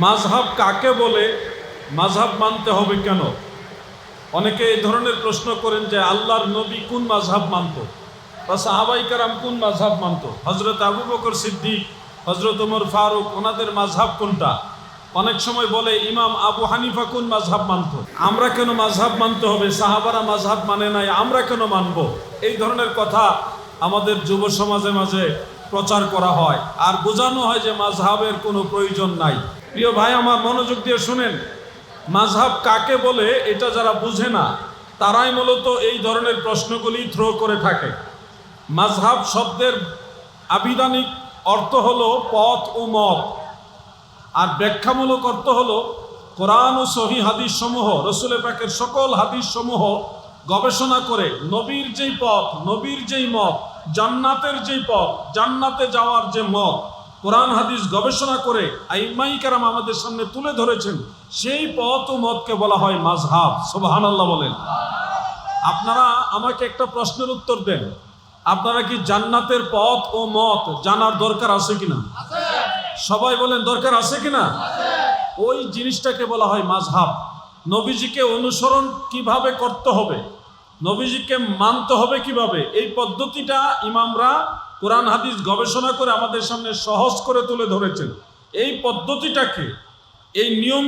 মাযহাব কাকে বলে, মাযহাব মানতে হবে কেন? অনেকে এই ধরনের প্রশ্ন করেন যে আল্লাহর নবী কোন মাযহাব মানত বা সাহাবায়ে কেরাম কোন মাযহাব মানত, হযরত আবু বকর সিদ্দিক, হযরত ওমর ফারুক, ওনাদের মাযহাব কোনটা? অনেক সময় বলে ইমাম আবু হানিফা কোন মাযহাব মানত। আমরা কেন মাযহাব মানতে হবে? সাহাবারা মাযহাব মানে নাই, আমরা কেন মানব? এই ধরনের কথা আমাদের যুব সমাজে মাঝে প্রচার করা হয় আর বোঝানো হয় যে মাযহাবের কোনো প্রয়োজন নাই। প্রিয় ভাই আমার, মনোযোগ দিয়ে শুনেন, মাযহাব কাকে বলে এটা যারা বুঝে না তারাই মূলত এই ধরনের প্রশ্নগুলি থ্রো করে থাকে। মাযহাব শব্দের আবিধানিক অর্থ হলো পথ ও মত, আর ব্যাখ্যামূলক অর্থ হলো কোরআন ও সহিহ হাদিস সমূহ, রসুল পাকের সকল হাদিস সমূহ গবেষণা করে নবীর যেই পথ, নবীর যেই মত, জান্নাতের যেই পথ, জান্নাতে যাওয়ার যে মত, কোরআন হাদিস গবেষণা করে আইম্মায়ে কেরাম আমাদের সামনে তুলে ধরেছেন, সেই পথ ও মতকে বলা হয় মাযহাব। সুবহানাল্লাহ বলেন। আপনারা আমাকে একটা প্রশ্নের উত্তর দেন, আপনারা কি জান্নাতের পথ ও মত জানার দরকার আছে কিনা? সবাই বলেন দরকার আছে কিনা? ওই জিনিসটাকে বলা হয় মাযহাব। নবীজিকে অনুসরণ কিভাবে করতে হবে, নবীজিকে মানতে হবে কিভাবে, এই পদ্ধতিটা ইমামরা কোরআন হাদিস গবেষণা করে আমাদের সামনে সহজ করে তুলে ধরেছেন। এই পদ্ধতিটাকে, এই নিয়ম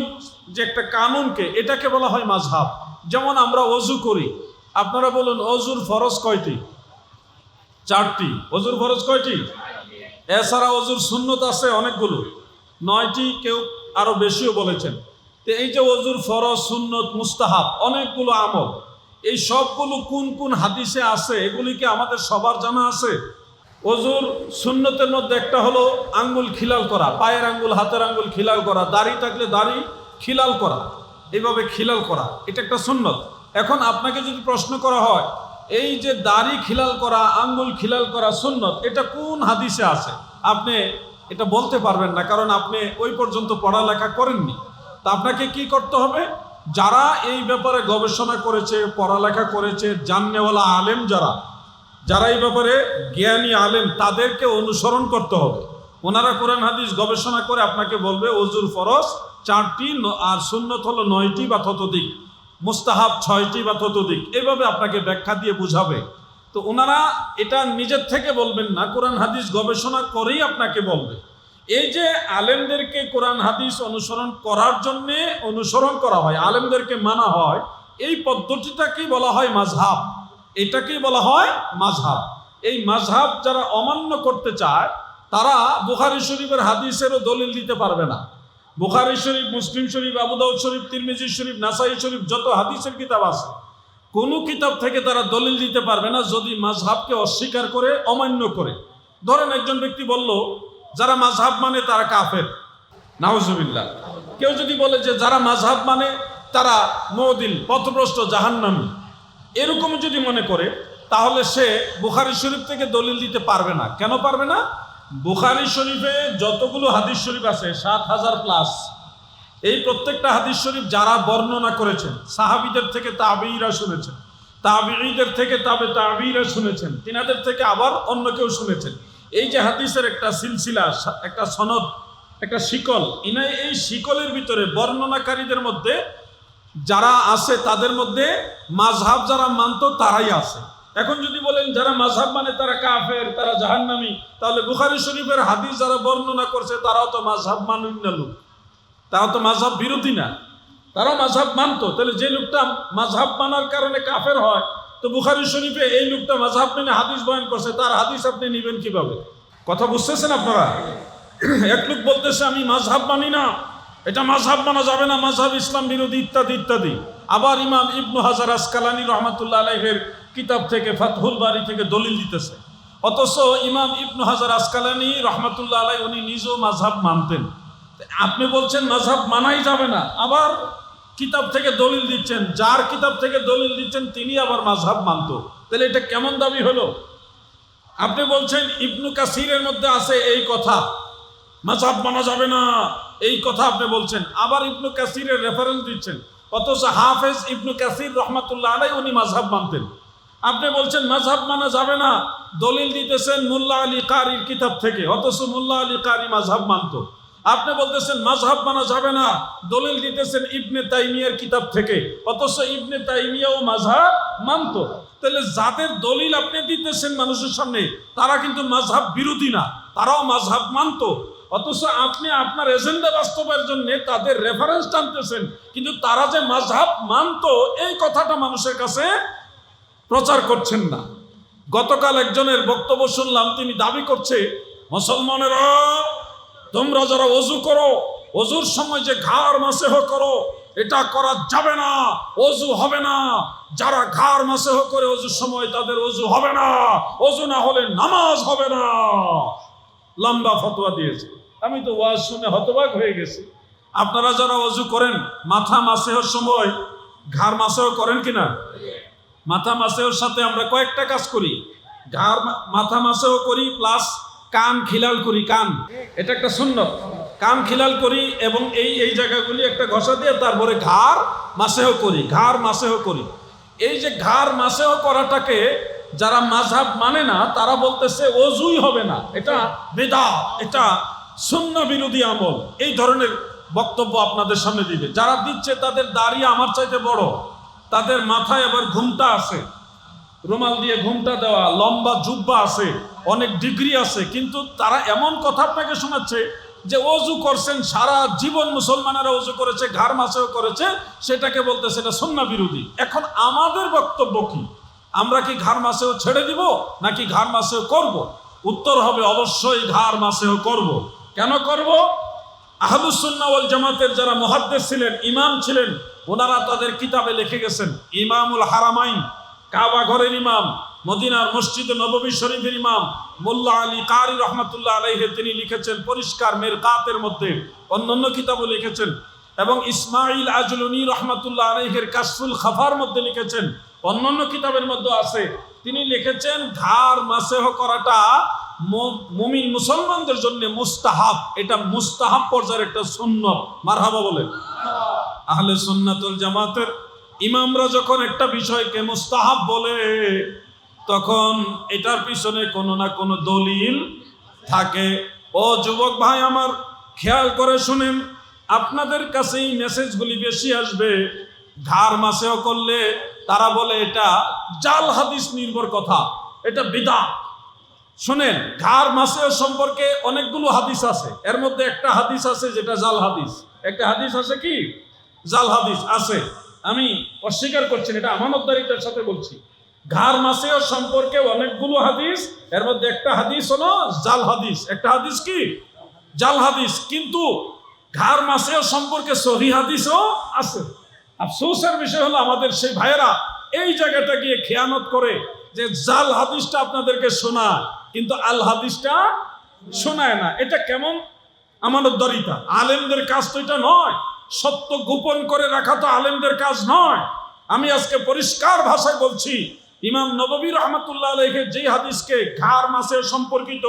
যে একটা কানুনকে, এটাকে বলা হয় মাযহাব। যেমন আমরা অজু করি, আপনারা বলুন অজুর ফরজ কয়টি? 4টি। অজুর ফরজ কয়টি? এছাড়া অজুর সুন্নত আছে অনেকগুলো, 9টি, কেউ আরো বেশিও বলেছেন। তো এই যে অজুর ফরজ, সুন্নত, মুস্তাহাব, অনেকগুলো আমল, এই সবগুলো কোন কোন হাদিসে আছে এগুলিকে আমাদের সবার জানা আছে? অজুর সুন্নতের মধ্যে একটা হলো আঙ্গুল খিলাল করা, পায়ের আঙ্গুল, হাতের আঙ্গুল খিলাল করা, দাড়ি থাকলে দাড়ি খিলাল করা, এইভাবে খিলাল করা, এটা একটা সুন্নত। এখন আপনাকে যদি প্রশ্ন করা হয় এই যে দাড়ি খিলাল করা, আঙ্গুল খিলাল করা সুন্নত, এটা কোন হাদিসে আছে, আপনি এটা বলতে পারবেন না, কারণ আপনি ওই পর্যন্ত পড়ালেখা করেননি। তা আপনাকে কি করতে হবে? যারা এই ব্যাপারে গবেষণা করেছে, পড়ালেখা করেছে, জাননেওয়ালা আলেম, যারা এই ব্যাপারে জ্ঞানী আলেম, তাদেরকে অনুসরণ করতে হবে। ওনারা কোরআন হাদিস গবেষণা করে আপনাকে বলবে অজুর ফরজ 4টি আর সুন্নত হলো 9টি বা ততোধিক, মুস্তাহাব 6টি বা ততোধিক, এইভাবে আপনাকে ব্যাখ্যা দিয়ে বুঝাবে। তো ওনারা এটা নিজের থেকে বলবেন না, কোরআন হাদিস গবেষণা করেই আপনাকে বলবে। এই যে আলেমদেরকে কোরআন হাদিস অনুসরণ করার জন্যে অনুসরণ করা হয়, আলেমদেরকে মানা হয়, এই পদ্ধতিটাকেই বলা হয় মাযহাব, এটাকেই বলা হয় মাযহাব। এই মাযহাব যারা অমান্য করতে চায় তারা বুখারী শরীফের হাদিসেরও দলিল দিতে পারবে না। বুখারী শরীফ, মুসলিম শরীফ, আবু দাউদ শরীফ, তিরমিজি শরীফ, নাসাই শরীফ, যত হাদিসের কিতাব আছে, কোনো কিতাব থেকে তারা দলিল দিতে পারবে না যদি মাযহাবকে অস্বীকার করে, অমান্য করে। ধরেন একজন ব্যক্তি বলল যারা মাযহাব মানে তারা কাফের, নাউজুবিল্লাহ। কেউ যদি বলে যে যারা মাযহাব মানে তারা মুদিল, পথভ্রষ্ট, জাহান্নামী, এরকম যদি মনে করে, তাহলে সে বুখারী শরীফ থেকে দলিল দিতে পারবে না। কেন পারবে না? বুখারী শরীফে যতগুলো হাদিস শরীফ আছে 7000 প্লাস, এই প্রত্যেকটা হাদিস শরীফ যারা বর্ণনা করেছেন, সাহাবীদের থেকে তাবেঈরা শুনেছেন, তাবেঈদের থেকে তাবেঈরা শুনেছেন, তিনাদের থেকে আবার অন্য কেউ শুনেছেন। এই যে হাদিসের একটা সিলসিলা, একটা সনদ, একটা শিকল, এই শিকলের ভিতরে বর্ণনাকারীদের মধ্যে যারা আছে তাদের মধ্যে মাযহাব যারা মানতো তারাই আছে। এখন যদি বলেন যারা মাযহাব মানে তারা কাফের, তারা জাহান্নামী, তাহলে বুখারী শরীফের হাদিস যারা বর্ণনা করছে তারাও তো মাযহাব মানুন না লোক, তারা তো মাযহাব বিরোধী না, তারাও মাযহাব মানতো। তাহলে যে লোকটা মাযহাব মানার কারণে কাফের হয়, তো বুখারী শরীফে এই লোকটা মাযহাব মেনে হাদিস বয়ান করছে, তার হাদিস আপনি নেবেন কিভাবে? কথা বুঝতেছেন আপনারা? এক লোক বলতেছে আমি মাযহাব মানি না, এটা মাযহাব মানা যাবে না, মাযহাব ইসলাম বিরোধী, ইত্যাদি ইত্যাদি। আবার ইমাম ইবনু হাজার আসকালানী রাহমাতুল্লাহ আলাইহির কিতাব থেকে, ফাতহুল বারী থেকে দলিল দিতেছে। অথচ ইমাম ইবনু হাজার আসকালানী রাহমাতুল্লাহ আলাইহি উনি নিজেও মাযহাব মানতেন। আপনি বলছেন মাযহাব মানাই যাবে না, আবার কিতাব থেকে দলিল দিচ্ছেন, যার কিতাব থেকে দলিল দিচ্ছেন তিনি আবার মাযহাব মানতো। তাহলে এটা কেমন দাবি হলো? আপনি বলছেন ইবনু কাসিরের মধ্যে আছে এই কথা, মাযহাব মানা যাবে না, এই কথা আপনি বলছেন, আবার ইবনু কাসিরের রেফারেন্স দিচ্ছেন, অথচ হাফেজ ইবনু কাসির রাহমাতুল্লাহ আলাইহি উনি মাযহাব মানতেন। আপনি বলছেন মাযহাব মানা যাবে না, দলিল দিতেছেন মুল্লা আলী কারির কিতাব থেকে, অথচ মুল্লা আলী কারি মাযহাব মানতো। আপনি বলতেছেন মাযহাব মানা যাবে না, দলিল দিতেছেন ইবনে তাইমিয়ার কিতাব থেকে, অথচ ইবনে তাইমিয়াও মাযহাব মানতো। তাহলে যাদের দলিল আপনি দিতেছেন মানুষের সামনে, তারা কিন্তু মাযহাব বিরোধী না, তারাও মাযহাব মানতো। অথচ আপনি আপনার এজেন্ডা বাস্তবায়নের জন্য তাদের রেফারেন্স টানতেছেন, কিন্তু তারা যে মাযহাব মানতো এই কথাটা মানুষের কাছে প্রচার করছেন না। গতকাল একজনের বক্তব্য শুনলাম, তিনি দাবি করছে মুসলমানেরা তোমরা যারা ওযু করো, ওযুর সময় যে ঘাড় মাসেহ করো, এটা করা যাবে না, ওযু হবে না। যারা ঘাড় মাসেহ করে ওযুর সময়, তাদের ওযু হবে না, ওযু না হলে নামাজ হবে না। লম্বা ফতোয়া দিয়েছে। আমি তো ওয়াজ শুনে হতবাক হয়ে গেছি। আপনারা যারা ওযু করেন, মাথা মাসেহর সময় ঘাড় মাসেহ করেন কিনা? মাথা মাসেহর সাথে আমরা কয়েকটা কাজ করি, ঘাড় মাথা মাসেহ করি, প্লাস কান খিলাল করি। কান, এটা একটা সুন্নত। কান খিলাল করি এবং এই জায়গাগুলি একটা ঘষা দিয়ে তারপরে ঘাড় মাসেহ করি, ঘাড় মাসেহ করি। এই যে ঘাড় মাসেহ করাটাকে যারা মাযহাব মানে না, তারা বলতেছে ওযুই হবে না, এটা বিদআত, এটা সুন্নাহ বিরোধী আমল। এই ধরনের বক্তব্য আপনাদের সামনে দিবে। যারা দিচ্ছে তাদের দাড়ি আমার চাইতে বড়, তাদের মাথায় আবার ঘুমটা আছে, রুমাল দিয়ে ঘুমটা দেওয়া, লম্বা জুব্বা আছে, অনেক ডিগ্রি আছে, কিন্তু তারা এমন কথা আপনাকে শোনাচ্ছে যে ওযু করছেন, সারা জীবন মুসলমানেরা ওযু করেছে, ঘাড় মাসেও করেছে, সেটাকে বলতেছে এটা সুন্নাহ বিরোধী। এখন আমাদের বক্তব্য কি? আমরা কি ঘাড় মাসেও ছেড়ে দিব নাকি ঘাড় মাসেও করব? উত্তর হবে অবশ্যই ঘাড় মাসেও করব। কেন করব? আহলুস সুন্নাহ ওয়াল জামাতের যারা মুহাদ্দিস ছিলেন, ইমাম ছিলেন, ওনারা তাদের কিতাবে লিখে গেছেন। ইমামুল হারামাইন, কাবা ঘরের ইমাম, মদিনার মসজিদ নববী শরীফের ইমাম মোল্লা আলী কারি রহমাতুল্লাহ আলাইহি, তিনি লিখেছেন পরিষ্কার মিরকাতের মধ্যে, অন্যান্য কিতাবও লিখেছেন, এবং ইসমাইল আজলুনি রহমাতুল্লাহ আলাইহির কাশফুল খাফার মধ্যে লিখেছেন, অন্যান্য কিতাবের মধ্যে আছে। তিনি লিখেছেন ঘাড় মাসেহ করাটা মুমিন মুসলমানদের জন্য মুস্তাহাব, এটা মুস্তাহাব পর্যায়ের একটা সুন্নাত। মারহাবা বলেন। আহলে সুন্নাত ওয়াল জামাতের ইমামরা যখন একটা বিষয়কে মুস্তাহাব বলে, তখন এটার পিছনে কোনো না কোনো দলিল থাকে। ও যুবক ভাই আমার, খেয়াল করে শুনেন, আপনাদের কাছে এই মেসেজগুলি বেশি আসবে। ঘাড় মাসেও করলে তারা বলে এটা জাল হাদিস নির্ভর কথা, এটা বিদআত। শুনেন, ঘাড় মাসেও সম্পর্কে অনেকগুলো হাদিস আছে, এর মধ্যে একটা হাদিস আছে যেটা জাল হাদিস। একটা হাদিস আছে কি? জাল হাদিস আছে। আমি অস্বীকার করছি না, এটা আমানতদারিতার সাথে বলছি। ঘাড় মাসেও সম্পর্কে অনেকগুলো হাদিস, এর মধ্যে একটা হাদিস হলো জাল হাদিস। একটা হাদিস কি? জাল হাদিস। কিন্তু ঘাড় মাসেও সম্পর্কে সহিহ হাদিসও আছে। আফসোসের বিষয় হলো আমাদের সেই ভাইয়েরা এই জায়গাটা গিয়ে খেয়ানত করে যে জাল হাদিসটা আপনাদেরকে শোনায়, কিন্তু আল হাদিসটা শোনায় না। এটা কেমন আমানতদারিতা? আলেমদের কাজ তো এটা নয়। সত্য গোপন করে রাখা তো আলেমদের কাজ নয়। আমি আজকে পরিষ্কার ভাষায় বলছি, ইমাম নববী রহমাতুল্লাহ আলাইহি যে হাদিসকে ঘাড় মাসে সম্পর্কিত,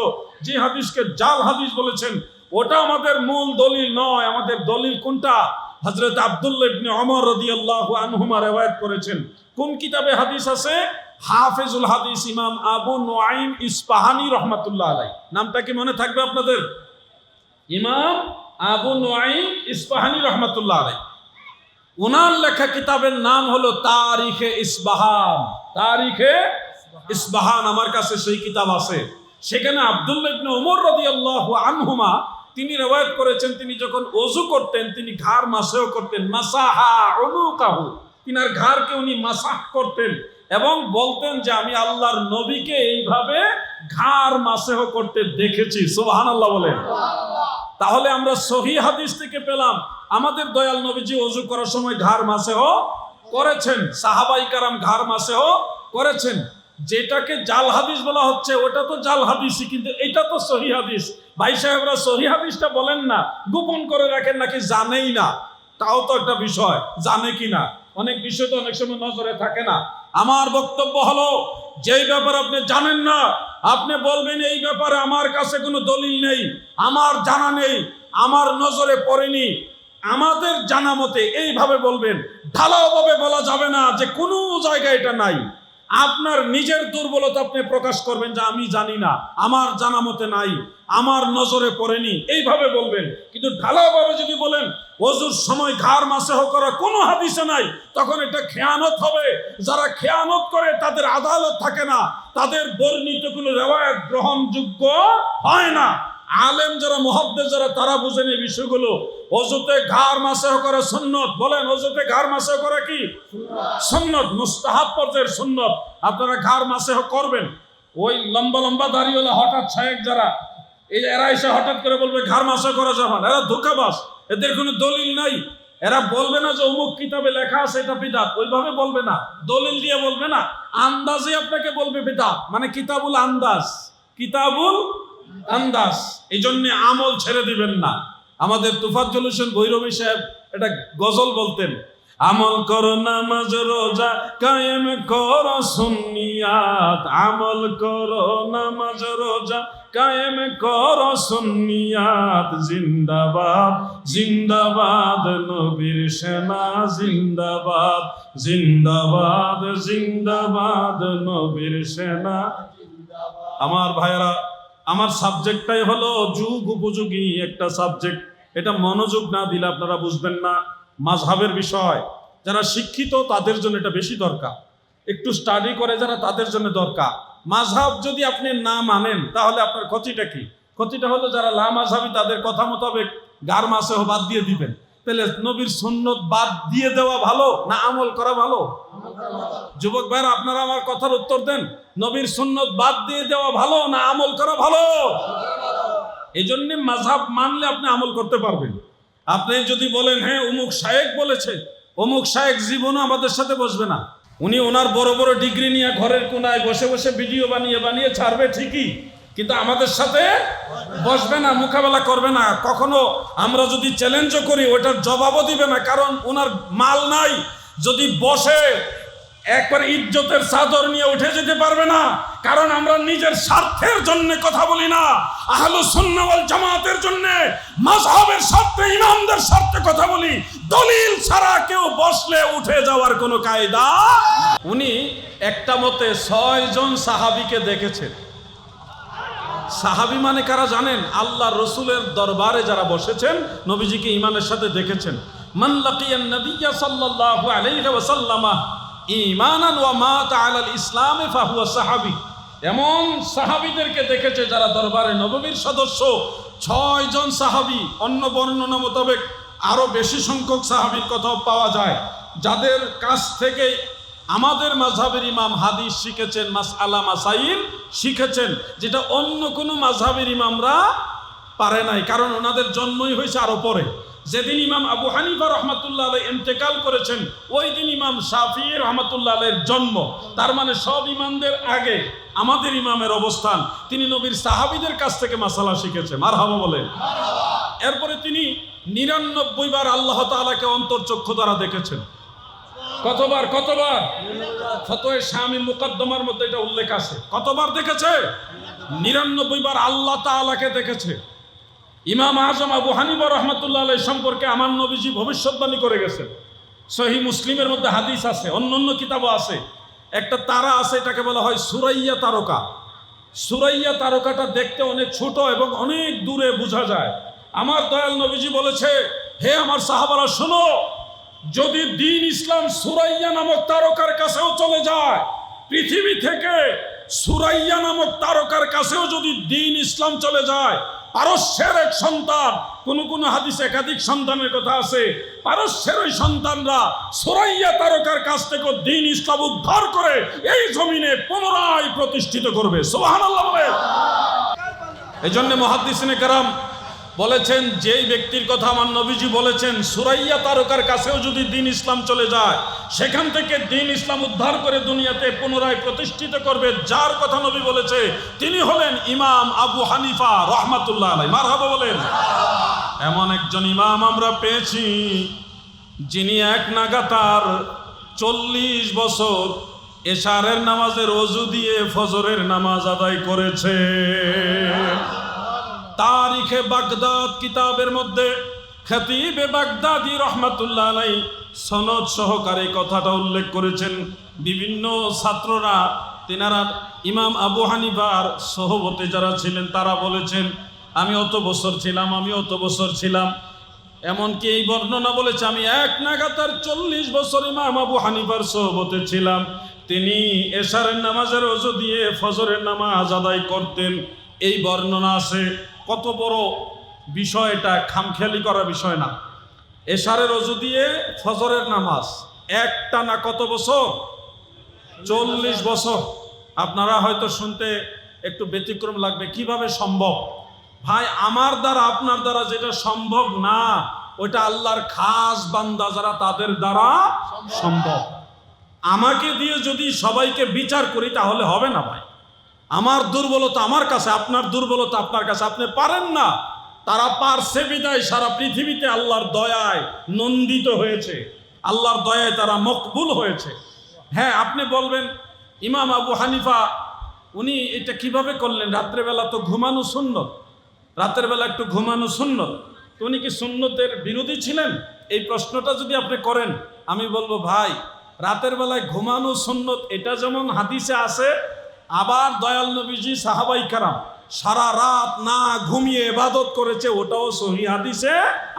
যে হাদিসকে জাল হাদিস বলেছেন, ওটা আমাদের মূল দলিল নয়। আমাদের দলিল কোনটা? হযরত আব্দুল্লাহ ইবনে ওমর রাদিয়াল্লাহু আনহুমা riwayat করেছেন। কোন কিতাবে হাদিস আছে? হাফিজুল হাদিস ইমাম আবু নুআইম ইসফাহানি রহমাতুল্লাহ আলাইহি। নামটা কি মনে থাকবে আপনাদের? ইমাম আবু নুআইম ইসফাহানি রহমাতুল্লাহ আলাইহি, ওনার লেখা কিতাবের নাম হলো তারিখে ইসবাহান। তারিখে ইসবাহান, আমার কাছে সেই কিতাব আছে। সেখানে আব্দুল্লাহ ইবনে ওমর রাদিয়াল্লাহু আনহুমা তিনি riwayat করেছেন, তিনি যখন ওযু করতেন তিনি ঘাড় মাসেও করতেন। মাসাহা উনুকাহু, তিনার ঘাড়কে উনি মাসাহ করতেন এবং বলতেন যে আমি আল্লাহর নবীকে এইভাবে ঘাড় মাসেহ করতে দেখেছি। সুবহানাল্লাহ বলেন। তাহলে আমরা সহিহ হাদিস থেকে পেলাম আমাদের দয়াল নবীজি ওযু করার সময় ঘাড় মাসেহ করেছেন, সাহাবায়ে কেরাম ঘাড় মাসেহ করেছেন। যেটাকে জাল হাদিস বলা হচ্ছে ওটা তো জাল হাদিসই, কিন্তু এটা তো সহিহ হাদিস। ভাই সাহেবরা সহিহ হাদিসটা বলেন না, গোপন করে রাখেন নাকি জানেই না, তাও তো একটা বিষয়। জানে কিনা, অনেক বিষয় তো অনেক সময় নজরে থাকে না। আমার বক্তব্য হলো, যেই ব্যাপার আপনি জানেন না আপনি বলবেন এই ব্যাপারে আমার কাছে কোনো দলিল নেই, আমার জানা নেই, আমার নজরে পড়েনি। আমাদের জানা মতে এইভাবে বলবেন, ঢালাওভাবে বলা যাবে না যে কোনো জায়গায় এটা নাই। আপনার নিজের দুর্বলতা আপনি প্রকাশ করবেন যে আমি জানি না, আমার জানা মতে নাই, আমার নজরে পড়েনি, এইভাবে বলবেন। কিন্তু ঢালাওভাবে যদি বলেন ওযুর সময় ঘাড় মাসহ করা কোনো হাদিসে নাই, তখন এটা খেয়ানত হবে। যারা খেয়ানত করে তাদের আদালত থাকে না, তাদের বর্ণিত কোনো রিওয়ায়াত গ্রহণযোগ্য হয় না। আলেম যারা, মুহাদ্দিস যারা, তারা বুঝেন এই বিষয়গুলো। ওযুতে ঘাড় মাসহ করা সুন্নত, বলেন ওযুতে ঘাড় মাসহ করা কি সুন্নত? মুস্তাহাব পর্যায়ের সুন্নত। আপনারা ঘাড় মাসহ করবেন। ওই লম্বা লম্বা দাড়িওয়ালা হঠাৎ শায়েখ যারা, এরা এসে হঠাৎ করে বলবে ঘাড় মাসহ করা যাবে না, এরা ধোঁকাবাজ, এদের কোনো দলিল নাই। এরা বলবে না যে অমুক কিতাবে লেখা আছে এটা বিদআত, ওইভাবে বলবে না, দলিল দিয়ে বলবে না, আন্দাজে আপনাকে বলবে বিদআত। মানে কিতাবুল আন্দাজ, কিতাবুল আন্দাজ। এই জন্য আমল ছেড়ে দিবেন না। আমাদের তুফাজ্জল হোসেন ভৈরবী সাহেব এটা গজল বলতেন, আমল করো নামাজ রোজা কায়েম করো সুন্নিয়াত, আমল করো নামাজ রোজা কায়েম করো সুন্নিয়াত, জিন্দাবাদ জিন্দাবাদ নবীর সেনা, জিন্দাবাদ জিন্দাবাদ জিন্দাবাদ নবীর সেনা। আমার ভাইয়েরা, আমার সাবজেক্টটাই হলো যুগ উপযোগী একটা সাবজেক্ট। এটা মনোযোগ না দিলে আপনারা বুঝবেন না। মাযহাবের বিষয় যারা শিক্ষিত তাদের জন্য এটা বেশি দরকার, একটু স্টাডি করে যারা তাদের জন্য দরকার। মাযহাব যদি আপনি না মানেন তাহলে আপনার ক্ষতিটা কি? ক্ষতিটা হলো যারা লা মাযহাবী তাদের কথা মোতাবেক গার মাসেও বাদ দিয়ে দিবেন। তাহলে নবীর সুন্নত বাদ দিয়ে দেওয়া ভালো না আমল করা ভালো? যুবক ভাইরা, আপনারা আমার কথার উত্তর দেন, নবীর সুন্নত বাদ দিয়ে দেওয়া ভালো না আমল করা ভালো? এই জন্য মাযহাব মানলে আপনি আমল করতে পারবেন। আপনি যদি বলেন হ্যাঁ অমুক শায়েখ বলেছে, অমুক শায়েখ জীবনও আমাদের সাথে বসবে না। উনি ওনার বড় বড় ডিগ্রি নিয়ে ঘরের কোনায় বসে বসে ভিডিও বানিয়ে বানিয়ে ছাড়বে ঠিকই, কিন্তু আমাদের সাথে বসবে না, মোকাবেলা করবে না। কখনো আমরা যদি চ্যালেঞ্জও করি ওটার জবাবও দিবে না, কারণ ওনার মাল নাই। যদি বসে একবার ইজ্জতের চাদর নিয়ে উঠে যেতে পারবে না, কারণ আমরা নিজের স্বার্থের জন্য কথা বলি না, আহলুস সুন্নাহ ওয়াল জামাতের জন্য, মাযহাবের স্বার্থে, ইমামদের স্বার্থে কথা বলি। দলিল ছাড়া কেউ বসলে উঠে যাওয়ার কোনো কায়দা। উনি একটা মতে 6 জন সাহাবীকে দেখেছেন। সাহাবী মানে কারা জানেন? আল্লাহর রাসূলের দরবারে যারা বসেছেন, নবীজিকে ঈমানের সাথে দেখেছেন। মান লাকিয়ান নবিয়্য সাল্লাল্লাহু আলাইহি ওয়াসাল্লাম ঈমানান ওয়া মাতা আলাল ইসলামে ফাহুয়া সাহাবী। এমন সাহাবীদেরকে দেখেছে যারা দরবারে নববীর সদস্য। 6 জন সাহাবী। অন্য বর্ণনা মোতাবেক আরো বেশি সংখ্যক সাহাবীর কথাও পাওয়া যায়, যাদের কাছ থেকে আমাদের মাযহাবের ইমাম হাদিস শিখেছেন, মাসআলা মাসাইল শিখেছেন, যেটা অন্য কোনো মাযহাবের ইমামরা পারে নাই, কারণ ওনাদের জন্মই হয়েছে আরো পরে। যেদিন ইমাম আবু হানিফা রহমাতুল্লাহ আলাইহি ইন্তেকাল করেছেন, ওই দিন ইমাম শাফিঈ রহমাতুল্লাহ আলাইহির জন্ম। তার মানে সব ইমামদের আগে আমাদের ইমামের অবস্থান। তিনি নবীর সাহাবীদের কাছ থেকে মাসালা শিখেছেন। মারহাবা বলেন। এরপরে তিনি 99 বার আল্লাহ তাআলাকে অন্তর্চক্ষু দ্বারা দেখেছেন। কতবার? কতবার? ফতোয়া শামী মুকদ্দমার মধ্যে এটা উল্লেখ আছে। কতবার দেখেছে? 99 বার আল্লাহ তাআলাকে দেখেছে। ইমাম আজম আবু হানিফা রহমাতুল্লাহ আলাইহি সম্পর্কে আমার নবীজি ভবিষ্যৎবাণী করে গেছেন। সহিহ মুসলিমের মধ্যে হাদিস আছে, অন্য কিতাবও আছে। একটা তারা আছে, এটাকে বলা হয় সুরাইয়া তারকা। সুরাইয়া তারকাটা দেখতে অনেক ছোট এবং অনেক দূরে বোঝা যায়। আমার দয়াল নবীজি বলেছে, হে আমার সাহাবারা শোনো, যদি দ্বীন ইসলাম সুরাইয়া নামক তারকার কাছেও চলে যায়, পৃথিবী থেকে সুরাইয়া নামক তারকার কাছেও যদি দ্বীন ইসলাম চলে যায়, পারস্যের এক সন্তান, কোন হাদিসে একাধিক সন্তানের কথা আছে, পারস্যের ওই সন্তানরা সুরাইয়া তারকার কাছ থেকে দ্বীন ইসলাম উদ্ধার করে এই জমিনে পুনরায় প্রতিষ্ঠিত করবে। সুবহানাল্লাহ বলে। এই জন্য মুহাদ্দিসিনে কেরাম বলেছেন, যেই ব্যক্তির কথা আমার নবীজি বলেছেন, সুরাইয়া তারকার কাছেও যদি দ্বীন ইসলাম চলে যায়, সেখান থেকে দ্বীন ইসলাম উদ্ধার করে দুনিয়াতে পুনরায় প্রতিষ্ঠিত করবে, যার কথা নবী বলেছে, তিনি হলেন ইমাম আবু হানিফা রহমাতুল্লাহ আলাইহি। মারহাবা বলেন। এমন একজন ইমাম আমরা পেয়েছি, যিনি এক নাগাতার 40 বছর এশারের নামাজের ওযু দিয়ে ফজরের নামাজ আদায় করেছে। তারিখে বাগদাদ কিতাবের মধ্যে খতিবে বাগদাদি রহমাতুল্লাহ আলাইহি সনদ সহকারে কথাটা উল্লেখ করেছেন। বিভিন্ন ছাত্ররা তেনারা ইমাম আবু হানিফার সহবতে যারা ছিলেন তারা বলেছেন আমি অত বছর ছিলাম, আমি অত বছর ছিলাম। এমনকি এই বর্ণনা বলেছে আমি এক নাগাতার 40 বছর ইমাম আবু হানিফার সহবতে ছিলাম। তিনি এশারের নামাজের ওযু দিয়ে ফজরের নামাজ আদায় করতেন। এই বর্ণনা আছে। কত বড় বিষয় এটা, খামখেয়ালি করার বিষয় না। এশারের ওযু দিয়ে ফজরের নামাজ একটানা কত বছর? 40 বছর। আপনারা হয়তো শুনতে একটু ব্যতিক্রম লাগবে, কিভাবে সম্ভব? ভাই, আমার দ্বারা আপনার দ্বারা যেটা সম্ভব না, ওটা আল্লাহর খাস বান্দা যারা তাদের দ্বারা সম্ভব। আমাকে দিয়ে যদি সবাইকে বিচার করি তাহলে হবে না ভাই। আমার দুর্বলতা আমার কাছে, আপনার দুর্বলতা আপনার কাছে। আপনি পারেন না, তারা পারছে বিদায় সারা পৃথিবীতে আল্লাহর দয়ায় নন্দিত হয়েছে, আল্লাহর দয়ায় তারা মকবুল হয়েছে। হ্যাঁ, আপনি বলবেন ইমাম আবু হানিফা উনি এটা কিভাবে করলেন? রাত্রেবেলা তো ঘুমানো সুন্নত, রাতের বেলা একটু ঘুমানো সুন্নত, তো উনি কি সুন্নতের বিরোধী ছিলেন? এই প্রশ্নটা যদি আপনি করেন, আমি বলবো ভাই, রাতের বেলায় ঘুমানো সুন্নত এটা যেমন হাদিসে আছে, আবার দয়াল নবীজি সাহাবাই কারাম সারা রাত না ঘুমিয়ে ইবাদত করেছে, ওটাও সহিহ হাদিসে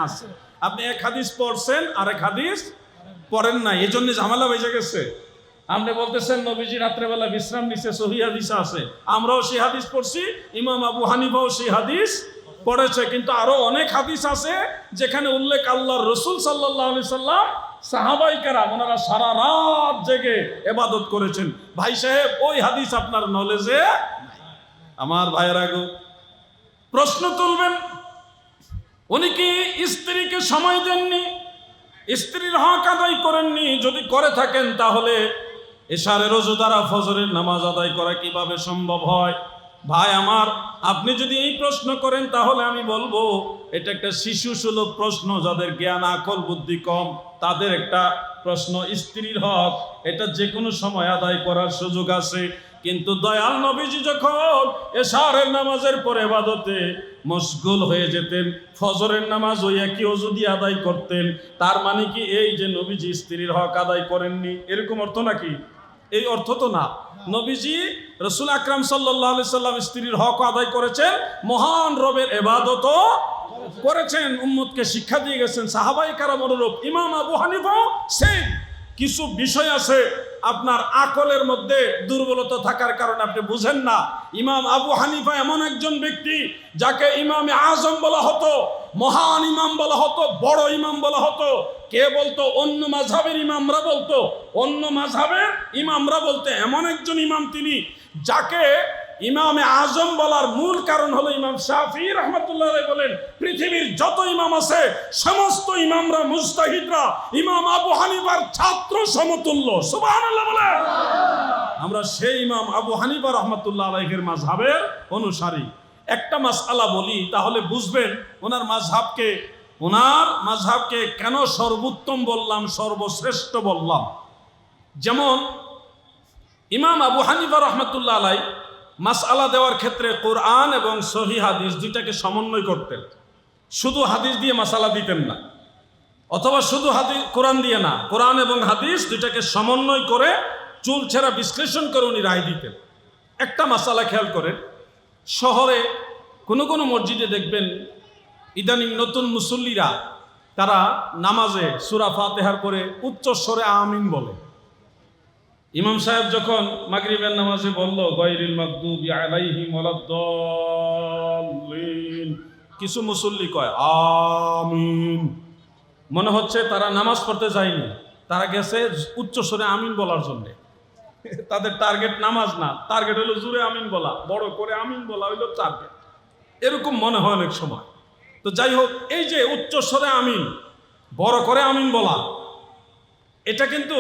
আছে। আপনি এক হাদিস পড়ছেন আর এক হাদিস পড়েন না, এই জন্য ঝামেলা বেজে গেছে। আপনি বলতেছেন নবীজি রাত্রেবেলা বিশ্রাম নিছে, সহিহ হাদিস আছে, আমরাও সেই হাদিস পড়ছি, ইমাম আবু হানিফাও সেই হাদিস পড়েছে, কিন্তু আরো অনেক হাদিস আছে যেখানে উল্লেখ আল্লাহর রাসূল সাল্লাল্লাহু আলাইহি সাল্লাম সাহাবাই কেরাম ওনারা সারা রাত জেগে ইবাদত করেছেন। ভাই সাহেব, ওই হাদিস আপনার নলেজে নাই। আমার ভাইয়েরা গো, প্রশ্ন তুলবেন উনি কি স্ত্রীকে সময় দেননি, স্ত্রীর হক আদায় করেননি? যদি করে থাকেন তাহলে এশারের ওযু দ্বারা ফজরের নামাজ আদায় করা কিভাবে সম্ভব হয়? ভাই আমার, আপনি যদি এই প্রশ্ন করেন তাহলে আমি বলবো এটা একটা শিশু সুলভ প্রশ্ন। যাদের জ্ঞান আকল বুদ্ধি কম তাদের একটা প্রশ্ন। স্ত্রীর হক এটা যে কোনো সময় আদায় করার সুযোগ আছে, কিন্তু দয়াল নবীজি যখন এশারের নামাজের পরে ইবাদতে মশগুল হয়ে যেতেন, ফজরের নামাজ ওই একই ওযু দিয়ে আদায় করতেন। তার মানে কি এই যে নবীজি স্ত্রীর হক আদায় করেননি, এরকম অর্থ নাকি? এই অর্থ তো না। নবীজি রাসূল আকরাম সাল্লাল্লাহু আলাইহি সাল্লাম স্ত্রীর হক আদায় করেছেন, মহান রবের ইবাদতও করেছেন, উম্মতকে শিক্ষা দিয়ে গেছেন। সাহাবায়ে কেরাম অনুরূপ, ইমাম আবু হানিফা সেই কিছু বিষয় আছে আপনার আকলের মধ্যে দুর্বলতা থাকার কারণে আপনি বুঝেন না। ইমাম আবু হানিফা এমন একজন ব্যক্তি যাকে ইমামে আজম বলা হতো, মহান ইমাম বলা হতো, বড় ইমাম বলা হতো। কে বলতো? অন্য মাযহাবের ইমামরা বলতো, অন্য মাযহাবের ইমামরা বলতে এমন একজন ইমাম তিনি, যাকে ইমামে আজম বলার মূল কারণ হলো ইমাম শাফিঈ রাহমাতুল্লাহ আলাইহি বলেন পৃথিবীর যত ইমাম আছে সমস্ত ইমামরা মুজতাহিদরা ইমাম আবু হানিফার ছাত্র সমতুল্য। সুবহানাল্লাহ বলে। আমরা সেই ইমাম আবু হানিফা রাহমাতুল্লাহ আলাইহির মাযহাবের অনুসারী। একটা মাসআলা বলি তাহলে বুঝবেন ওনার মাযহাবকে কেন সর্বোত্তম বললাম, সর্বশ্রেষ্ঠ বললাম। যেমন ইমাম আবু হানিফা রাহমাতুল্লাহ আলাইহি মাসআলা দেওয়ার ক্ষেত্রে কোরআন এবং সহিহ হাদিস দুইটাকে সমন্বয় করতেন। শুধু হাদিস দিয়ে মাসআলা দিতেন না, অথবা শুধু হাদিস কোরআন দিয়ে না, কোরআন এবং হাদিস দুইটাকে সমন্বয় করে চুলছেরা বিশ্লেষণ করে উনি রায় দিতেন। একটা মাসআলা খেয়াল করেন, শহরে কোনো কোনো মসজিদে দেখবেন ইদানিং নতুন মুসল্লিরা তারা নামাজে সূরা ফাতিহার পরে উচ্চ স্বরে আমিন বলে। ইমাম সাহেব যখন মাগরিবের নামাজে বলল গায়রিল মাগদুবি আলাইহিম ওয়ালাদ-দাল্লিন, কিছু মুসল্লি কয় আমিন। মনে হচ্ছে তারা নামাজ পড়তে যায়নি, তারা গেছে উচ্চ স্বরে আমিন বলার জন্য। তাদের টার্গেট নামাজ না, টার্গেট হলো জোরে আমিন বলা, বড় করে আমিন বলা হইলো টার্গেট, এরকম মনে হয় অনেক সময়। তো যাই হোক, এই যে উচ্চ স্বরে আমিন, বড় করে আমিন বলা, এটা কিন্তু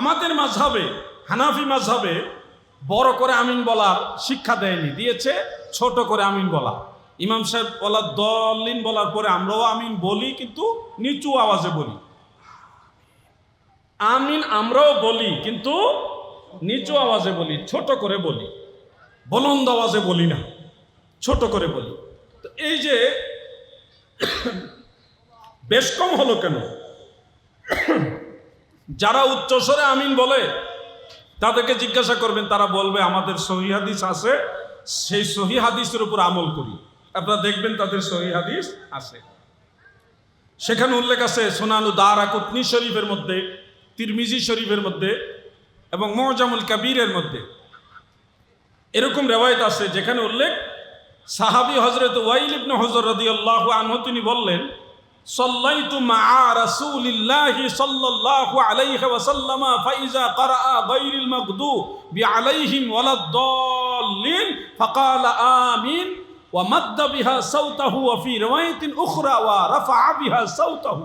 আমাদের মাযহাবে, হানাফি মাযহাবে বড় করে আমিন বলার শিক্ষা দেয়নি, দিয়েছে ছোট করে আমিন বলা। ইমাম সাহেব ওয়ালাদ-দাল্লিন বলার পরে আমরাও আমিন বলি, কিন্তু নিচু আওয়াজে বলি। আমিন আমরাও বলি কিন্তু নিচু আওয়াজে বলি, ছোট করে বলি, বুলন্দ আওয়াজে বলি না, ছোট করে বলি। তো এই যে বেশ কম হলো কেন? যারা উচ্চস্বরে আমিন বলে তাদেরকে জিজ্ঞাসা করবেন, তারা বলবে আমাদের সহিহ হাদিস আছে, সেই সহিহ হাদিসের উপর আমল করি। আপনারা দেখবেন তাদের সহিহ হাদিস আছে, সেখানে উল্লেখ আছে সুনানু দারাকুতনি শরীফের মধ্যে, তিরমিজি শরীফের মধ্যে এবং মুজামুল কাবীরের মধ্যে এরকম রেওয়ায়েত আছে যেখানে উল্লেখ, সাহাবী হযরত ওয়াইল ইবনে হুজর রাদিয়াল্লাহু আনহু তিনি বললেন, সাল্লাইতু মা'a রাসূলিল্লাহি সাল্লাল্লাহু আলাইহি ওয়াসাল্লাম ফাইজা ক্বারাআ গায়রিল মাগদুবি আলাইহিম ওয়ালাদ-দাল্লিন ফাকালা আমিন ওয়া মাদ্দা বিহা সাওতাহু ওয়া ফি রিওয়ায়াতিন উখরা ওয়া রাফা'a বিহা সাওতাহু।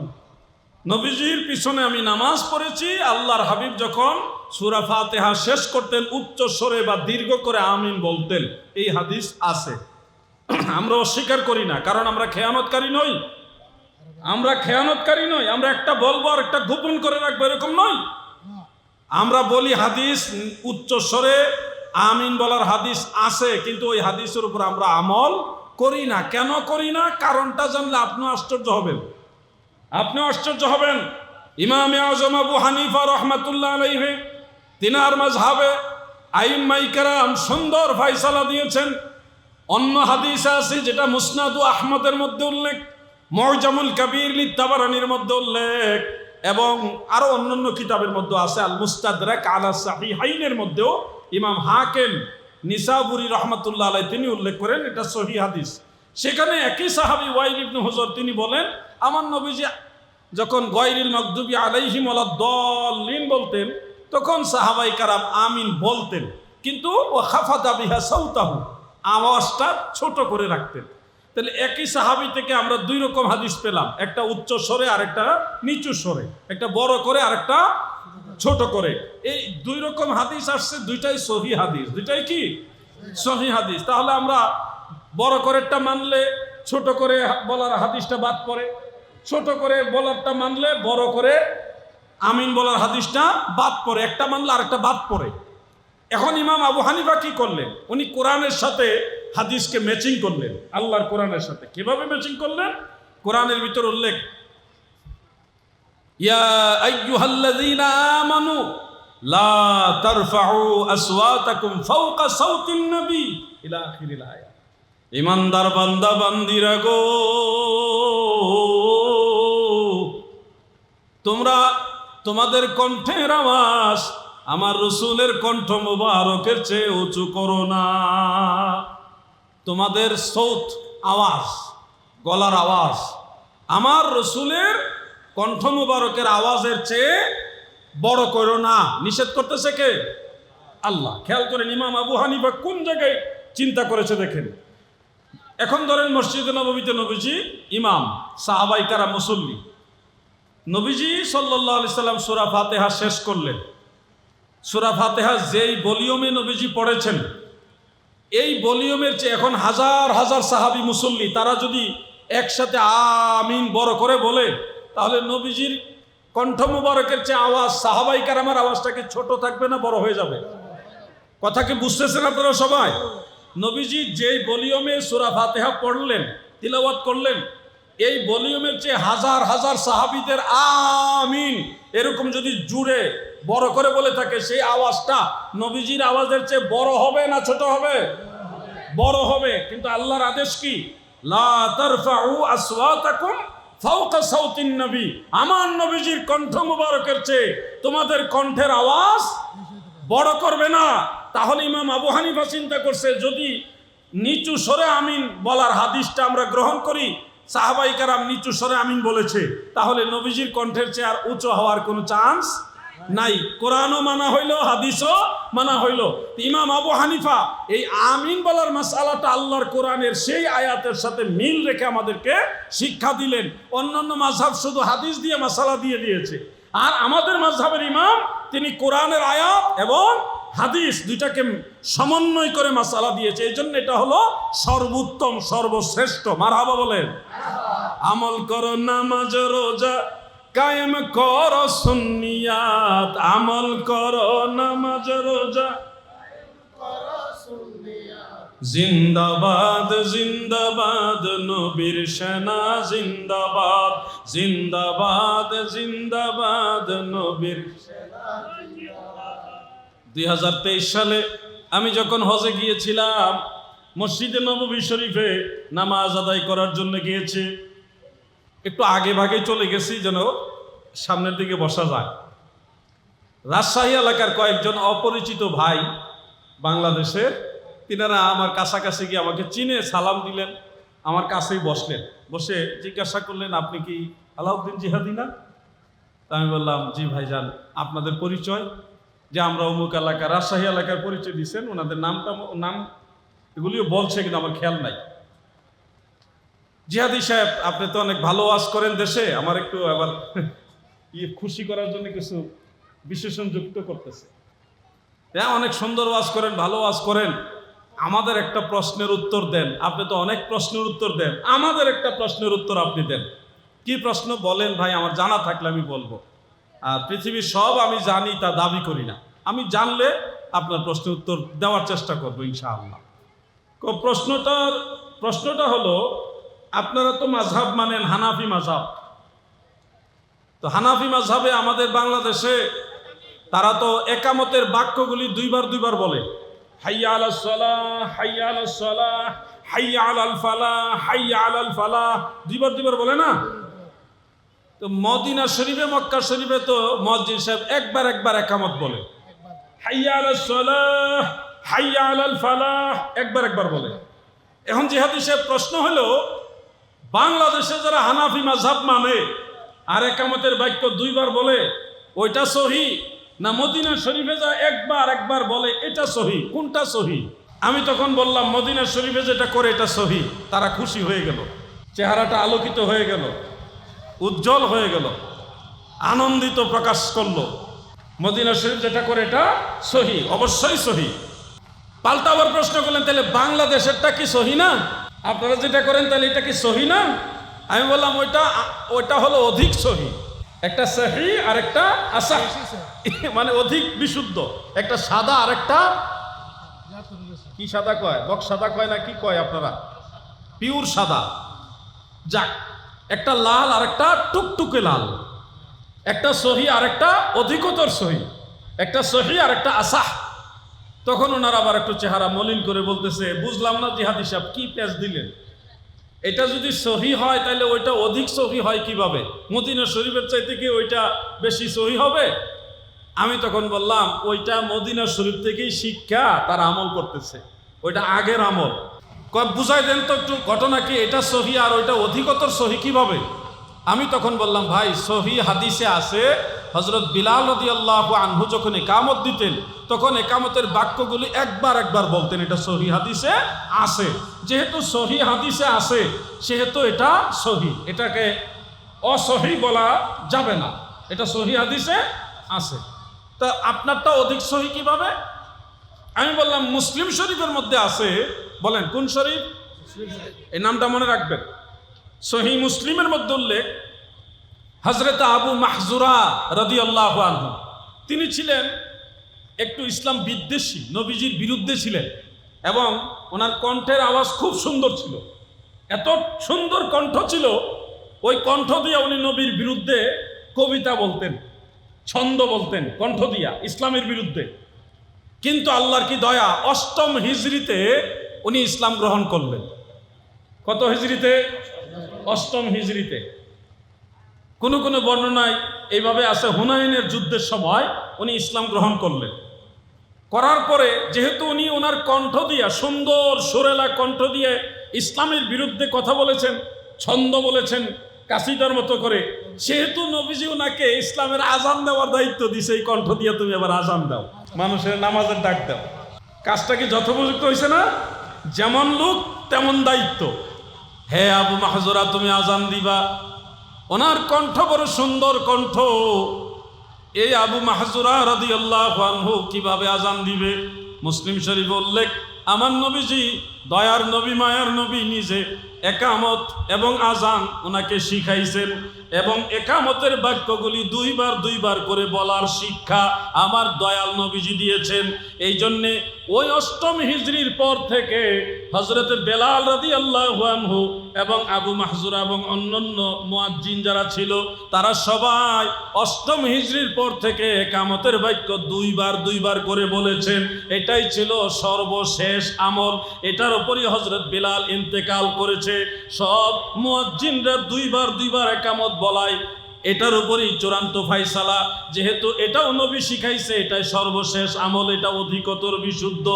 নবীজির পিছনে আমি নামাজ পড়েছি, আল্লাহর হাবিব যখন সূরা ফাতিহা শেষ করতেন উচ্চ স্বরে বা দীর্ঘ করে আমিন বলতেন। এই হাদিস আছে, আমরা অস্বীকার করি না, কারণ আমরা খেয়ানতকারী নই। আমরা একটা বলবো আর একটা গোপন করে রাখবো এরকম নয়। আমরা বলি হাদিস উচ্চ স্বরে আমিন বলার হাদিস আছে, কিন্তু ওই হাদিসের উপর আমরা আমল করি না। কেন করি না? কারণটা জানলে আপনিও আশ্চর্য হবেন। ইমামে আযম আবু হানিফা রাহমাতুল্লাহ আলাইহি তিনার মাযহাবে আইম্মায়ে কেরাম সুন্দর ফয়সালা দিয়েছেন। অন্য হাদিস আছে যেটা মুসনাদু আহমদের মধ্যে উল্লেখ, মুজামুল কাবীর লিত-তাবারানির মধ্যে উল্লেখ এবং আরো অন্যান্য কিতাবের মধ্যে আছে, আল মুস্তাদরাক আলা সাহিহাইনের মধ্যেও ইমাম হাকিম নিসাবুরি রাহমাতুল্লাহ আলাইহি তিনি উল্লেখ করেন, এটা সহিহ হাদিস। সেখানে একই সাহাবী ওয়াইল ইবনে হুজর তিনি বলেন, আমার নবীজি যখন গায়রিল মাগদুবি আলাইহিম ওয়ালাদ-দাল্লিন বলতেন তখন সাহাবায়ে কেরাম আমিন বলতেন, কিন্তু ওয়া খাফাদা বিহা সাওতাহু, আওয়াজটা ছোট করে রাখতেন। তাহলে একই সাহাবী থেকে আমরা দুই রকম হাদিস পেলাম, একটা উচ্চ স্বরে আর একটা নিচু স্বরে, একটা বড় করে আর একটা ছোট করে। এই দুই রকম হাদিস আসছে, দুইটাই সহিহ হাদিস। দুইটাই কি সহিহ হাদিস। তাহলে আমরা বড় করেরটা মানলে ছোট করে বলার হাদিসটা বাদ পড়ে, ছোট করে বলারটা মানলে বড় করে আমিন বলার হাদিসটা বাদ পড়ে, একটা মানলে আরেকটা বাদ পড়ে। এখন ইমাম আবু হানিফা কি করলেন? উনি কোরআনের সাথে হাদিসকে ম্যাচিং করলেন, আল্লাহর কোরআনের সাথে। কিভাবে ম্যাচিং করলেন? কোরআনের ভিতর উল্লেখ, ইয়া আইয়ুহাল্লাযীনা আমানু লা তারফাউ আসওয়াতাকুম ফাওকা সাওতিন নবী ইলা আখিরিল আয়াত। ইমানদার বান্দা বান্দিরা গো, তোমরা তোমাদের কণ্ঠের আওয়াজ আমার রসুলের কণ্ঠ মুবারকের চেয়ে উঁচু করো না। তোমাদের সৌত আওয়াজ, গলার আওয়াজ আমার রসুলের কণ্ঠ মুবারকের আওয়াজের চেয়ে বড় করো না। নিষেধ করতেছে কে? আল্লাহ। খেয়াল করেন ইমাম আবু হানিফা কোন জায়গায় চিন্তা করেছে দেখেন। এখন ধরেন মসজিদে নববীতে নবীজি ইমাম, সাহাবায়ে কেরাম মুসল্লি। নবীজি সাল্লাল্লাহু আলাইহি সাল্লাম সূরা ফাতিহা শেষ করলেন। সূরা ফাতিহা যেই ভলিউমে নবীজি পড়েছেন, এই ভলিউমের চেয়ে এখন হাজার হাজার সাহাবী মুসল্লি তারা যদি একসাথে আমিন বড় করে বলে, তাহলে নবীজির কণ্ঠ মুবারকের চেয়ে আওয়াজ সাহাবায়ে কেরামের আওয়াজটা কি ছোট থাকবে না বড় হয়ে যাবে? কথা কি বুঝতেছেন আপনারা সবাই? নবীজি যেই ভলিউমে সূরা ফাতিহা পড়লেন, তিলাওয়াত করলেন, এই ভলিউমের চেয়ে হাজার হাজার সাহাবীদের আমিন এরকম যদি জুড়ে বড় করে বলে থাকে, সেই আওয়াজটা নবীজির আওয়াজের চেয়ে বড় হবে না ছোট হবে? বড় হবে। কিন্তু আল্লাহর আদেশ কি? লা তারফাউ আসওয়াতাকুম ফাওকা সাওতিন নবী, আমার নবীজির কণ্ঠ মুবারকের চেয়ে তোমাদের কণ্ঠের আওয়াজ বড় করবে না। তাহলে ইমাম আবু হানিফা চিন্তা করছে, যদি নিচু স্বরে আমিন বলার হাদিসটা আমরা গ্রহণ করি, সাহাবায়ে কেরাম নিচু স্বরে আমিন বলেছে, তাহলে নবীজির কণ্ঠের চেয়ে আর উঁচু হওয়ার কোনো চান্স নাই। কোরআনও মানা হইল, হাদিসও মানা হইল। ইমাম আবু হানিফা এই আমিন বলার মাসআলাটা আল্লাহর কোরআনের সেই আয়াতের সাথে মিল রেখে আমাদেরকে শিক্ষা দিলেন। অন্যান্য মাযহাব শুধু হাদিস দিয়ে মাসালা দিয়ে দিয়েছে, আর আমাদের মাযহাবের ইমাম তিনি কোরআনের আয়াত এবং হাদিস দুইটাকে সমন্বয় করে মাসালা দিয়েছে। এই জন্য এটা হলো সর্বোত্তম, সর্বশ্রেষ্ঠ। মারহাবা বলেন। আমল করো নামাজ রোজা কায়েম করো সুন্নিয়াত, আমল করো নামাজ রোজা জিন্দাবাদ জিন্দাবাদ নবীর সেনা জিন্দাবাদ, জিন্দাবাদ জিন্দাবাদ নবীর। 2023 সালে আমি যখন হজে গিয়েছিলাম, মসজিদে নববী শরীফে নামাজ আদায় করার জন্য গিয়েছি। একটু আগে ভাগে চলে গেছি যেন সামনের দিকে বসা যায়। রাজশাহী এলাকার কয়েকজন অপরিচিত ভাই বাংলাদেশের, তিনারা আমার কাছাকাছি গিয়ে আমাকে চিনে সালাম দিলেন, আমার কাছেই বসলেন। বসে জিজ্ঞাসা করলেন, আপনি কি আলাউদ্দিন জিহাদি না? তা আমি বললাম, জি ভাইজান। আপনাদের পরিচয়? যে আমরা অমুক এলাকা, রাজশাহী এলাকার পরিচয় দিচ্ছেন। ওনাদের নাম এগুলিও বলছে, কিন্তু আমার খেয়াল নাই। জিহাদি সাহেব, আপনি তো অনেক ভালো ওয়াজ করেন দেশে, আমার একটু আবার খুশি করার জন্য কিছু বিশেষণ যুক্ত করতেছে। হ্যাঁ, অনেক সুন্দর ওয়াজ করেন, ভালো ওয়াজ করেন, আমাদের একটা প্রশ্নের উত্তর দেন। আপনি তো অনেক প্রশ্নের উত্তর দেন, আমাদের একটা প্রশ্নের উত্তর আপনি দেন। কি প্রশ্ন বলেন ভাই? আমার জানা থাকলে আমি বলবো। আর পৃথিবীর সব আমি জানি তা দাবি করি না। আমি জানলে আপনার প্রশ্নের উত্তর দেওয়ার চেষ্টা করবো ইনশাআল্লাহ। প্রশ্নটা হলো, আপনারা তো মাযহাব মানেন হানাফি মাযহাব। তো হানাফি মাযহাবে আমাদের বাংলাদেশে তারা তো একামতের বাক্যগুলি দুইবার বলে। হাইয়া আলাস সালাহ, হাইয়া আলাস সালাহ, হাইয়া আলাল ফালাহ, হাইয়া আলাল ফালাহ, দুইবার বলে না? তো মদিনা শরীফে, মক্কা শরীফে তো মুয়াজ্জিন সাহেব একবার একামত বলে। হাইয়া আলাস সালাহ, হাইয়া আলাল ফালাহ একবার বলে। এখন জিহাদি সাহেব, প্রশ্ন হলো, বাংলাদেশে যারা হানাফি মাযহাব মানে আর একামতের বাক্য দুইবার বলে, ওইটা সহি না মদিনা শরীফে যা একবার বলে এটা সহি? কোনটা সহি? আমি তখন বললাম, মদিনা শরীফে যেটা করে এটা সহি। তারা খুশি হয়ে গেল, চেহারাটা আলোকিত হয়ে গেল, উজ্জ্বল হয়ে গেল, আনন্দিত প্রকাশ করলো। মদিনা শরীফ যেটা করে এটা সহি, অবশ্যই সহি। পাল্টা আবার প্রশ্ন করলেন, তাহলে বাংলাদেশেরটা কি সহি না? আপনারা যেটা করেন তাহলে এটা কি সহি না? আমি বললাম, ওইটা হলো অধিক সহি। একটা সহি আর একটা আসাহ, মানে অধিক বিশুদ্ধ। একটা সাদা আর একটা কি সাদা কয়, বক সাদা কয় না কি কয় আপনারা? পিওর সাদা। যাক, একটা লাল আর একটা টুকটুকে লাল। একটা সহি আর একটা অধিকতর সহি। একটা সহি আর একটা আসাহ। তখন ওনারা আবার একটু চেহারা মলিন করে বলতেছে, বুঝলাম না জিহাদি সাহেব, কি পেঁচ দিলেন? এটা যদি সহি হয় তাহলে ওইটা অধিক সহি হয় কিভাবে? মদিনা শরীফের চাইতে কি ওইটা বেশি সহি হবে? আমি তখন বললাম, ওইটা মদিনা শরীফ থেকেই শিক্ষা, তার আমল করতেছে, ওইটা আগের আমল। বুঝাই দেন তো একটু ঘটনা কি, এটা সহি আর ওইটা অধিকতর সহি কিভাবে? আমি তখন বললাম, ভাই সহি হাদিসে আছে, হযরত বিলাল রাদিয়াল্লাহু আনহু যখন ইকামত দিতেন তখন ইকামতের বাক্যগুলি একবার বলতেন। এটা সহি হাদিসে আছে। যেহেতু সহি হাদিসে আছে সেহেতু এটা সহি, এটাকে অসহি বলা যাবে না। এটা সহি হাদিসে আছে। তা আপনারটা অধিক সহি কিভাবে? আমি বললাম, মুসলিম শরীফের মধ্যে আছে। বলেন কোন শরীফ? এই নামটা মনে রাখবেন। সহি মুসলিমের মধ্যে উল্লেখ, হযরত আবু মাহজুরা রাদিয়াল্লাহু আনহু, তিনি ছিলেন একটু ইসলাম বিদ্বেষী, নবীজির বিরুদ্ধে ছিলেন, এবং ওনার কণ্ঠের আওয়াজ খুব সুন্দর ছিল। এত সুন্দর কণ্ঠ ছিল, ওই কণ্ঠ দিয়ে উনি নবীর বিরুদ্ধে কবিতা বলতেন, ছন্দ বলতেন, কণ্ঠ দিয়া ইসলামের বিরুদ্ধে। কিন্তু আল্লাহর কি দয়া, 8ম হিজরিতে উনি ইসলাম গ্রহণ করলেন। কত হিজরিতে? 8ম হিজরিতে। কোনো বর্ণনায় এইভাবে আছে, হুনাইনের যুদ্ধের সময় উনি ইসলাম গ্রহণ করলেন। করার পরে যেহেতু উনি ওনার কণ্ঠ দিয়া, সুন্দর সুরেলা কণ্ঠ দিয়ে ইসলামের বিরুদ্ধে কথা বলেছেন, ছন্দ বলেছেন কাসিদার মতো করে, সেহেতু নবীজি ওনাকে ইসলামের আজান দেওয়ার দায়িত্ব দিছে। এই কণ্ঠ দিয়ে তুমি আবার আজান দাও, মানুষের নামাজের ডাক দাও। কাজটা কি যথোপযুক্ত হয়েছে না? যেমন লোক তেমন দায়িত্ব। হে আবু মাহজুরা, তুমি আজান দিবা। ওনার কণ্ঠ বড় সুন্দর কণ্ঠ। এই আবু মাহজুরা রাদিয়াল্লাহু আনহু কিভাবে আজান দিবে? মুসলিম শরীফে উল্লেখ, আমার নবীজি দয়ার নবী মায়ার নবী নিজে একামত এবং আজান ওনাকে শিখাইছেন এবং একামতের বাক্যগুলি দুইবার করে বলার শিক্ষা আমার দয়াল নবীজি দিয়েছেন। এই জন্যে ওই অষ্টম হিজরির পর থেকে হযরত বেলাল রাদিয়াল্লাহু আনহু এবং আবু মাহজুরা এবং অন্যান্য মুয়াজ্জিন যারা ছিল তারা সবাই অষ্টম হিজরির পর থেকে একামতের বাক্য দুইবার করে বলেছেন। এটাই ছিল সর্বশেষ আমল। এটার উপরই হযরত বেলাল ইন্তেকাল করেছে। সব মুয়াজ্জিনরা দুইবার একামত বলায় এটার উপরই চূড়ান্ত ফায়সালা। যেহেতু এটাও নবী শিখাইছে, এটাই সর্বশেষ আমল, এটা অধিকতর বিশুদ্ধ।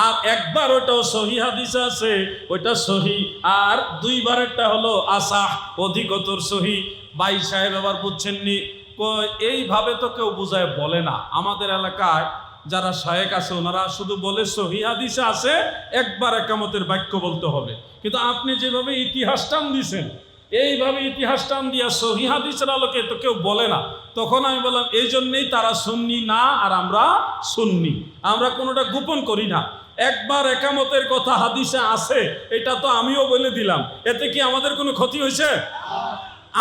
আর একবার ওটাও সহি হাদিস আছে, ওইটা সহি, আর দুইবারেরটা হলো আসাহ, অধিকতর সহি। ভাই সাহেব আবার বুঝছেননি, এইভাবে তো কেউ বুঝায় বলে না। আমাদের এলাকায় যারা শায়েখ আছে ওনারা শুধু বলে সহি হাদিসে আছে একবার একামতের বাক্য বলতে হবে, কিন্তু আপনি যেভাবে ইতিহাস টান দিছেন, এইভাবে ইতিহাস টান দিয়া সহি হাদিসের আলোকে তো কেউ বলে না। তখন আমি বললাম এই জন্যেই তারা সুন্নি না আর আমরা সুন্নি, আমরা কোনোটা গোপন করি না। একবার একামতের কথা হাদিসে আছে, এটা তো আমিও বলে দিলাম, এতে কি আমাদের কোনো ক্ষতি হয়েছে?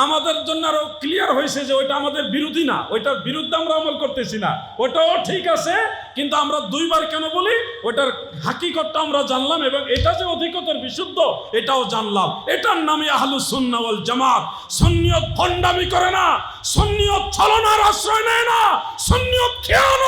আমাদের জন্য আরো ক্লিয়ার হয়েছে যে ওইটা আমাদের বিরোধী না, ওইটার বিরুদ্ধে আমরা আমল করতেছি না, ওটাও ঠিক আছে। কিন্তু আমরা দুইবার কেন বলি, ওটার হাকিকতটা আমরা জানলাম এবং এটা যে অধিকতর বিশুদ্ধ এটাও জানলাম। এটার নামে আহলুস সুন্নাহ ওয়াল জামাত। সুন্নিয়ত ভণ্ডামি করে না, সুন্নিয়ত ছলনার আশ্রয় নেয় না, সুন্নিয়ত খেয়াল